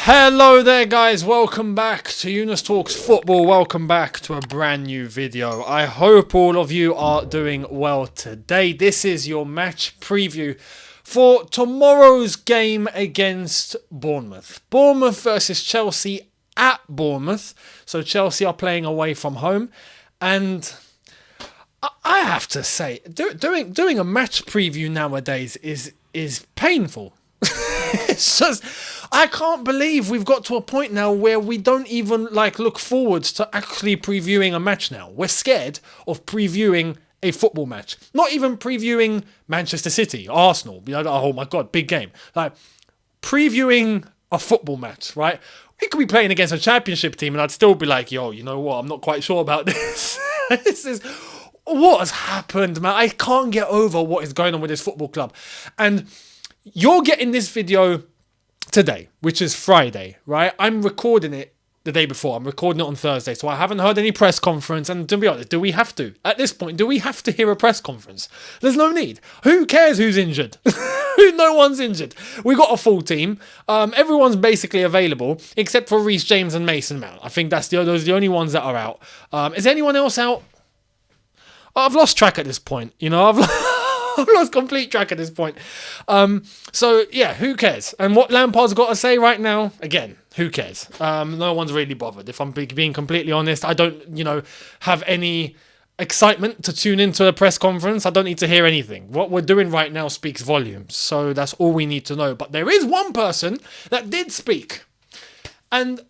Hello there guys, welcome back to Younes Talks Football, welcome back to a brand new video. I hope all of you are doing well today. This is your match preview for tomorrow's game against Bournemouth. Bournemouth versus Chelsea at Bournemouth. So Chelsea are playing away from home, and I have to say, doing a match preview nowadays is painful. It's just, I can't believe we've got to a point now where we don't even look forwards to actually previewing a match now. We're scared of previewing a football match. Not even previewing Manchester City, Arsenal. Oh my God, big game. Previewing a football match, right? We could be playing against a championship team and I'd still be like, yo, you know what? I'm not quite sure about this. This is what has happened, man. I can't get over what is going on with this football club. And you're getting this video today, which is Friday, right? I'm recording it the day before. I'm recording it on Thursday, so I haven't heard any press conference. And to be honest, do we have to? At this point, do we have to hear a press conference? There's no need. Who cares who's injured? No one's injured. We got a full team. Everyone's basically available, except for Reece James and Mason Mount. I think those are the only ones that are out. Is anyone else out? I've lost track at this point. I've lost complete track at this point. So, yeah, who cares? And what Lampard's got to say right now, again, who cares? No one's really bothered. If I'm being completely honest, I don't, have any excitement to tune into a press conference. I don't need to hear anything. What we're doing right now speaks volumes. So that's all we need to know. But there is one person that did speak. And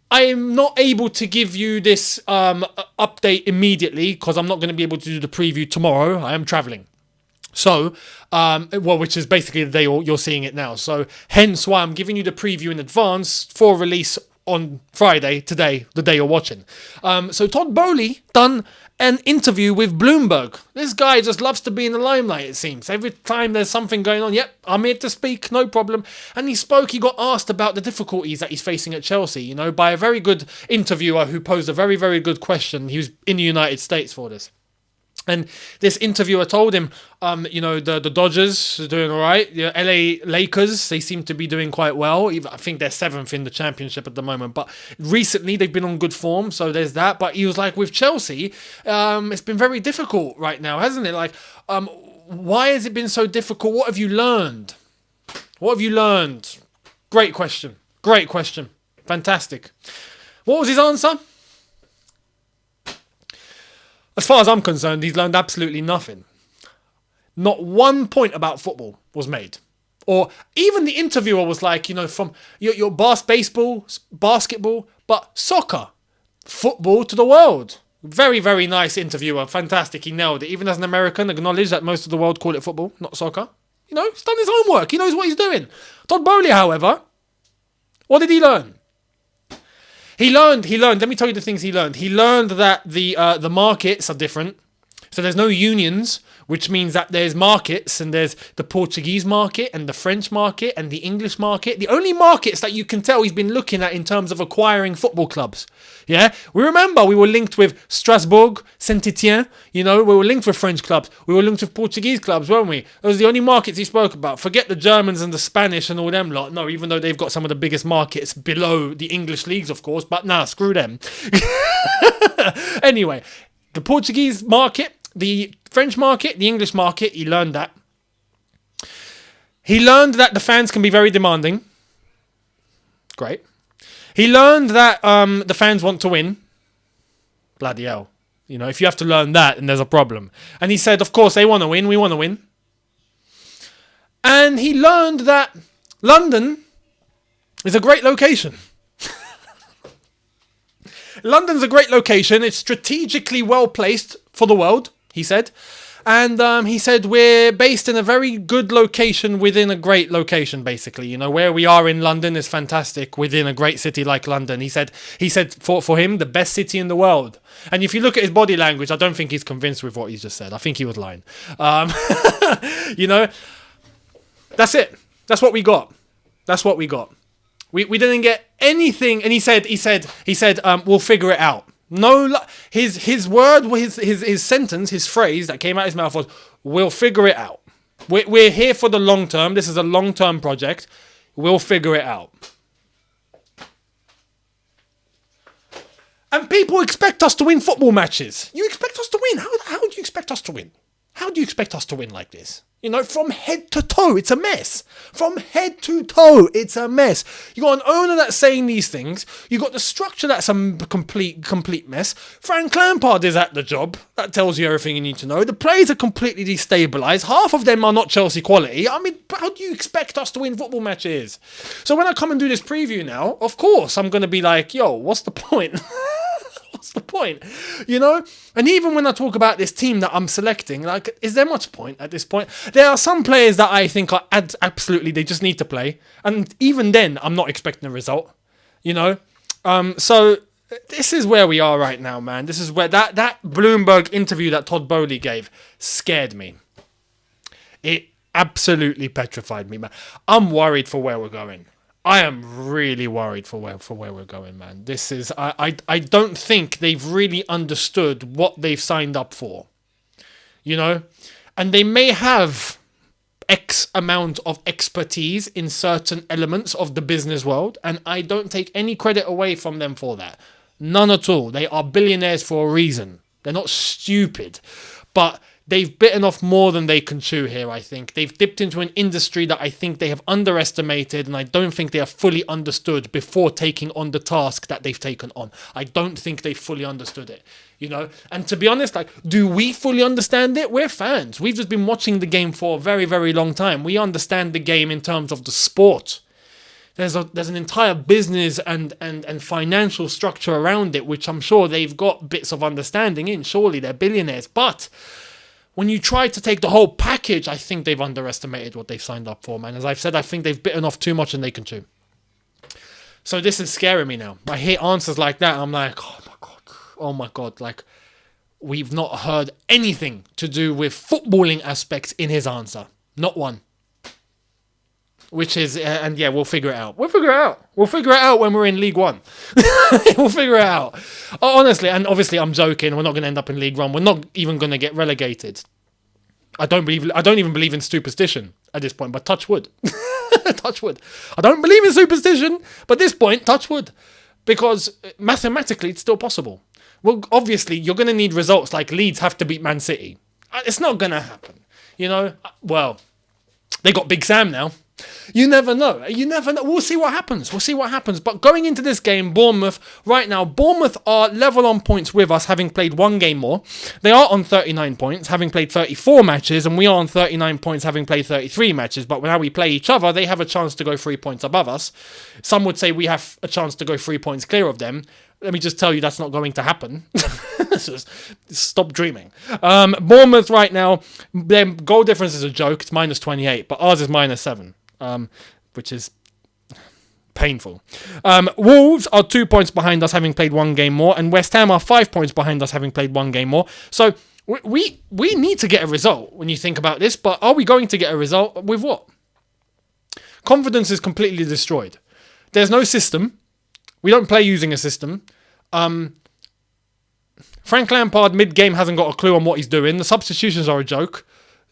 I am not able to give you this update immediately because I'm not going to be able to do the preview tomorrow. I am travelling. So, which is basically the day you're seeing it now. So, hence why I'm giving you the preview in advance for release on Friday, today, the day you're watching. So Todd Boley done an interview with Bloomberg. This guy just loves to be in the limelight, it seems. Every time there's something going on, yep, I'm here to speak, no problem. And he got asked about the difficulties that he's facing at Chelsea, by a very good interviewer who posed a very, very good question. He was in the United States for this. And this interviewer told him, the Dodgers are doing all right. The LA Lakers, they seem to be doing quite well. I think they're 7th in the championship at the moment. But recently, they've been on good form, so there's that. But he was like, with Chelsea, it's been very difficult right now, hasn't it? Why has it been so difficult? What have you learned? What have you learned? Great question. Great question. Fantastic. What was his answer? As far as I'm concerned, he's learned absolutely nothing. Not one point about football was made. Or even the interviewer was like, from your baseball, basketball, but soccer, football to the world. Very, very nice interviewer. Fantastic. He nailed it. Even as an American, acknowledged that most of the world call it football, not soccer. He's done his homework. He knows what he's doing. Todd Boley, however, what did he learn? He learned, let me tell you the things he learned. He learned that the markets are different. So there's no unions, which means that there's markets, and there's the Portuguese market and the French market and the English market. The only markets that you can tell he's been looking at in terms of acquiring football clubs. Yeah? We remember we were linked with Strasbourg, Saint-Etienne, we were linked with French clubs. We were linked with Portuguese clubs, weren't we? Those are the only markets he spoke about. Forget the Germans and the Spanish and all them lot. No, even though they've got some of the biggest markets below the English leagues, of course, but nah, screw them. Anyway, the Portuguese market, the French market, the English market, he learned that. He learned that the fans can be very demanding. Great. He learned that the fans want to win. Bloody hell. If you have to learn that, then there's a problem. And he said, of course, they want to win. We want to win. And he learned that London is a great location. London's a great location. It's strategically well placed for the world, he said. And he said we're based in a very good location within a great location, basically. Where we are in London is fantastic within a great city like London. He said for him, the best city in the world. And if you look at his body language, I don't think he's convinced with what he's just said. I think he was lying. That's it. That's what we got. That's what we got. We didn't get anything. And he said, we'll figure it out. No, his word, his sentence, his phrase that came out of his mouth was, we'll figure it out. We're here for the long term. This is a long-term project. We'll figure it out. people expect us to win football matches. You expect us to win. How do you expect us to win? How do you expect us to win like this? You know, from head to toe, it's a mess. From head to toe, it's a mess. You got an owner that's saying these things. You got the structure that's a complete mess. Frank Lampard is at the job. That tells you everything you need to know. The players are completely destabilised. Half of them are not Chelsea quality. I mean, how do you expect us to win football matches? So when I come and do this preview now, of course, I'm going to be like, yo, what's the point? What's the point? You know? And even when I talk about this team that I'm selecting, like, is there much point at this point? There are some players that I think are absolutely, they just need to play. And even then, I'm not expecting a result. You know? So this is where we are right now, man. This is where that Bloomberg interview that Todd Boley gave scared me. It absolutely petrified me, man. I'm worried for where we're going. I am really worried for where we're going, man. This is I don't think they've really understood what they've signed up for. You know? And they may have X amount of expertise in certain elements of the business world, and I don't take any credit away from them for that. None at all. They are billionaires for a reason. They're not stupid. But they've bitten off more than they can chew here, I think. They've dipped into an industry that I think they have underestimated, and I don't think they have fully understood before taking on the task that they've taken on. I don't think they fully understood it, you know? And to be honest, like, do we fully understand it? We're fans. We've just been watching the game for a very, very long time. We understand the game in terms of the sport. There's an entire business and financial structure around it, which I'm sure they've got bits of understanding in. Surely they're billionaires. But when you try to take the whole package, I think they've underestimated what they've signed up for, man. As I've said, I think they've bitten off too much than they can chew. So this is scaring me now. I hear answers like that, I'm like, oh my God. Like, we've not heard anything to do with footballing aspects in his answer. Not one. Which is, and yeah, we'll figure it out. We'll figure it out when we're in League One. We'll figure it out. Honestly, and obviously I'm joking. We're not going to end up in League One. We're not even going to get relegated. I don't even believe in superstition at this point, but touch wood. Touch wood. I don't believe in superstition, but at this point, touch wood. Because mathematically, it's still possible. Well, obviously, you're going to need results like Leeds have to beat Man City. It's not going to happen. You know, well, they got Big Sam now. You never know. We'll see what happens. But going into this game, Bournemouth are level on points with us, having played one game more. They are on 39 points, having played 34 matches, and we are on 39 points, having played 33 matches. But when we play each other, they have a chance to go 3 points above us. Some would say we have a chance to go 3 points clear of them. Let me just tell you that's not going to happen. Stop dreaming. Bournemouth right now, their goal difference is a joke. It's minus 28, but ours is minus 7. Which is painful. Wolves are 2 points behind us, having played one game more, and West Ham are 5 points behind us, having played one game more. So we need to get a result when you think about this, but are we going to get a result with what? Confidence is completely destroyed. There's no system. We don't play using a system. Frank Lampard mid-game hasn't got a clue on what he's doing. The substitutions are a joke.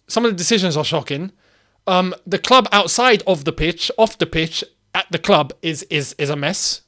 Some of the decisions are shocking. The club outside of the pitch, off the pitch, at the club is a mess.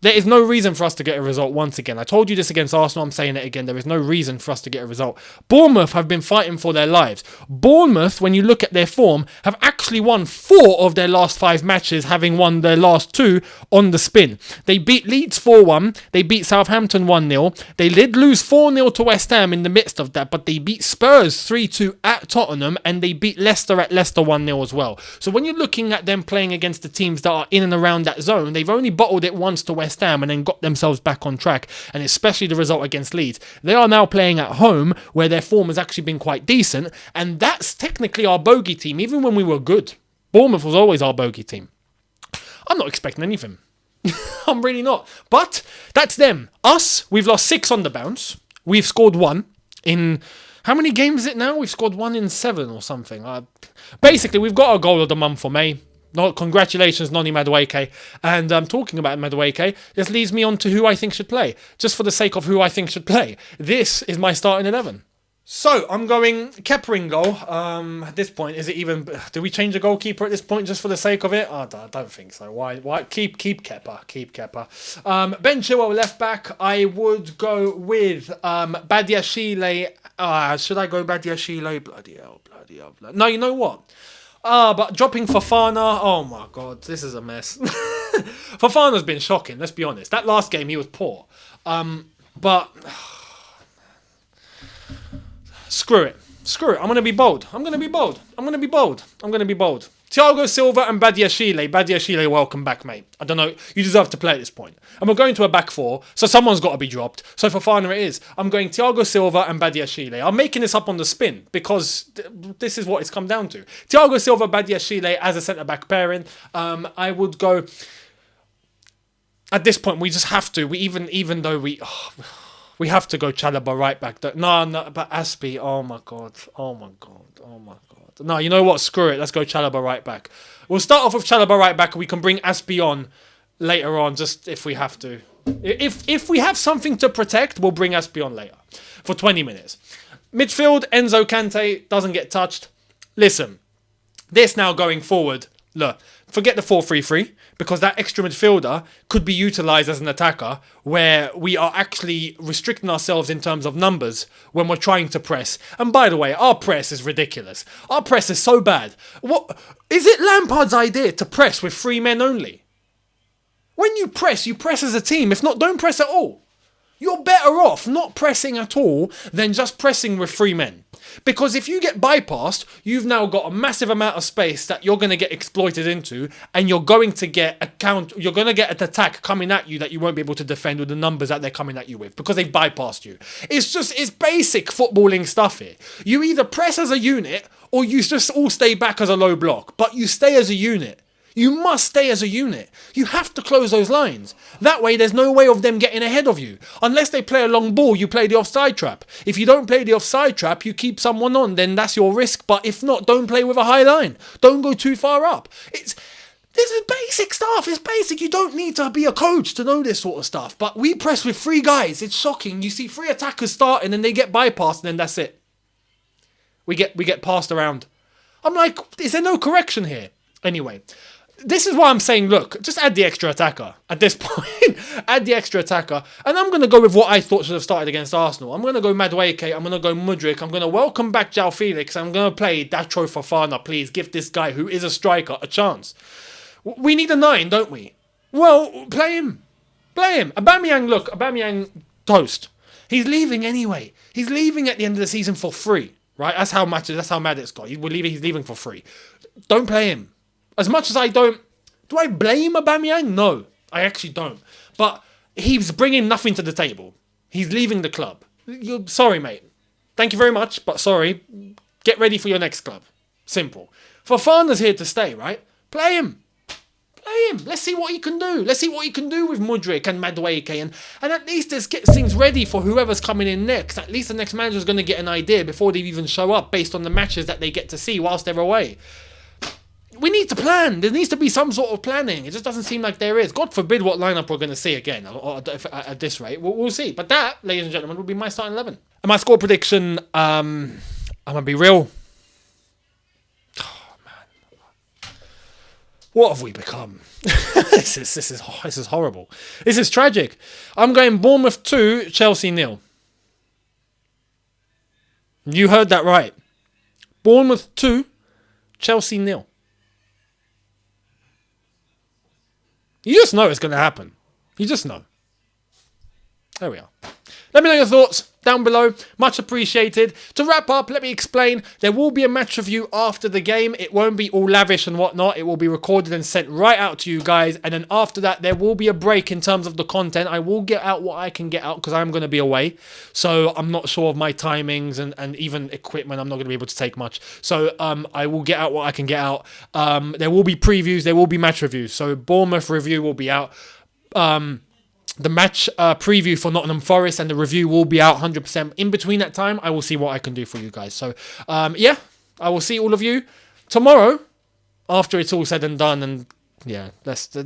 There is no reason for us to get a result once again. I told you this against Arsenal, I'm saying it again. There is no reason for us to get a result. Bournemouth have been fighting for their lives. Bournemouth, when you look at their form, have actually won 4 of their last 5 matches, having won their last 2 on the spin. They beat Leeds 4-1. They beat Southampton 1-0. They did lose 4-0 to West Ham in the midst of that, but they beat Spurs 3-2 at Tottenham, and they beat Leicester at Leicester 1-0 as well. So when you're looking at them playing against the teams that are in and around that zone, they've only bottled it once to West Ham and then got themselves back on track, and especially the result against Leeds. They are now playing at home where their form has actually been quite decent, and that's technically our bogey team. Even when we were good, Bournemouth was always our bogey team. I'm not expecting anything. I'm really not. But that's them. Us, we've lost 6 on the bounce. We've scored 1 in... How many games is it now? We've scored 1 in 7 or something. Basically, we've got our goal of the month for May. No, congratulations, Noni Madueke. And talking about Madueke, this leads me on to who I think should play. Just for the sake of who I think should play. This is my starting 11. So I'm going Kepa in goal. At this point, is it even? Do we change the goalkeeper at this point just for the sake of it? I don't think so. Why? Keep Kepa. Keep Kepa. Ben Chilwell left back. I would go with Badiashile. Should I go Badiashile? Bloody hell. No, you know what? But dropping Fofana. Oh my God, this is a mess. Fofana's been shocking. Let's be honest. That last game he was poor. But. Screw it. I'm going to be bold. Thiago Silva and Badiashile, welcome back, mate. I don't know. You deserve to play at this point. And we're going to a back four, so someone's got to be dropped. So Fofana it is. I'm going Thiago Silva and Badiashile. I'm making this up on the spin because this is what it's come down to. Thiago Silva, Badiashile as a centre-back pairing. I would go... At this point, we just have to. Even though we... We have to go Chalobah right back. No, but Aspie, oh my god. No, you know what? Screw it. Let's go Chalobah right back. We'll start off with Chalobah right back. We can bring Aspie on later on, just if we have to. If we have something to protect, we'll bring Aspie on later for 20 minutes. Midfield, Enzo Kante doesn't get touched. Listen, this now going forward, look, forget the 4-3-3 because that extra midfielder could be utilised as an attacker where we are actually restricting ourselves in terms of numbers when we're trying to press. And by the way, our press is ridiculous. Our press is so bad. What is it Lampard's idea to press with 3 men only? When you press as a team. If not, don't press at all. You're better off not pressing at all than just pressing with 3 men. Because if you get bypassed, you've now got a massive amount of space that you're going to get exploited into, and you're going to get an attack coming at you that you won't be able to defend with the numbers that they're coming at you with because they've bypassed you. It's basic footballing stuff here. You either press as a unit or you just all stay back as a low block, but you stay as a unit. You must stay as a unit. You have to close those lines. That way, there's no way of them getting ahead of you. Unless they play a long ball, you play the offside trap. If you don't play the offside trap, you keep someone on, then that's your risk. But if not, don't play with a high line. Don't go too far up. This is basic stuff. It's basic. You don't need to be a coach to know this sort of stuff. But we press with 3 guys. It's shocking. You see 3 attackers starting and they get bypassed and then that's it. We get passed around. I'm like, is there no correction here? Anyway. This is why I'm saying, look, just add the extra attacker at this point. Add the extra attacker. And I'm going to go with what I thought should have started against Arsenal. I'm going to go Madueke. I'm going to go Mudryk. I'm going to welcome back João Felix. I'm going to play Dacho Fofana. Please give this guy who is a striker a chance. We need a 9, don't we? Well, play him. Aubameyang, toast. He's leaving anyway. He's leaving at the end of the season for free. Right? That's how mad it's got. He's leaving for free. Don't play him. As much as I don't... Do I blame Aubameyang? No, I actually don't. But he's bringing nothing to the table. He's leaving the club. Sorry, mate. Thank you very much, but sorry. Get ready for your next club. Simple. Fofana's here to stay, right? Play him. Let's see what he can do. Let's see what he can do with Mudryk and Madueke. And at least this gets things ready for whoever's coming in next. At least the next manager's going to get an idea before they even show up based on the matches that they get to see whilst they're away. We need to plan. There needs to be some sort of planning. It just doesn't seem like there is. God forbid what lineup we're going to see again at this rate. We'll see. But that, ladies and gentlemen, will be my starting 11. And my score prediction, I'm going to be real. Oh, man. What have we become? This is horrible. This is tragic. I'm going Bournemouth 2, Chelsea 0. You heard that right. Bournemouth 2, Chelsea 0. You just know it's going to happen. You just know. There we are. Let me know your thoughts down below. Much appreciated. To wrap up, let me explain. There will be a match review after the game. It won't be all lavish and whatnot. It will be recorded and sent right out to you guys. And then after that, there will be a break in terms of the content. I will get out what I can get out because I'm going to be away. So I'm not sure of my timings and even equipment. I'm not going to be able to take much. So I will get out what I can get out. There will be previews. There will be match reviews. So Bournemouth review will be out. The match preview for Nottingham Forest and the review will be out 100%. In between that time, I will see what I can do for you guys. So, yeah, I will see all of you tomorrow after it's all said and done. And yeah,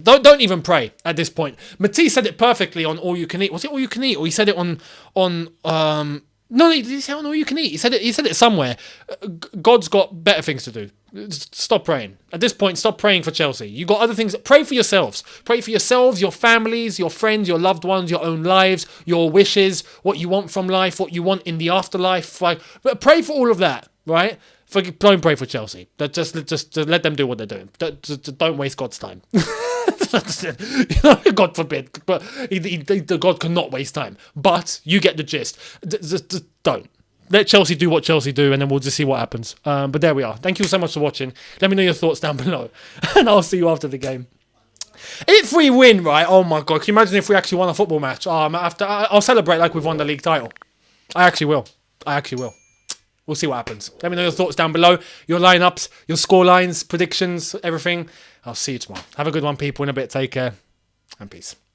don't even pray at this point. Matisse said it perfectly on All You Can Eat. Was it All You Can Eat? Or he said it on No, he said, "Oh no, you can eat." He said it somewhere. God's got better things to do. Stop praying. At this point, stop praying for Chelsea. You got other things. Pray for yourselves. Pray for yourselves, your families, your friends, your loved ones, your own lives, your wishes, what you want from life, what you want in the afterlife. Like, but pray for all of that, right? Don't pray for Chelsea. Just let them do what they're doing. Don't waste God's time. God forbid, but God cannot waste time. But you get the gist. Just don't. Let Chelsea do what Chelsea do, and then we'll just see what happens. But there we are. Thank you so much for watching. Let me know your thoughts down below, and I'll see you after the game. If we win, right? Oh my God! Can you imagine if we actually won a football match? I'll celebrate like we've won the league title. I actually will. We'll see what happens. Let me know your thoughts down below. Your lineups, your score lines, predictions, everything. I'll see you tomorrow. Have a good one, people. In a bit. Take care and peace.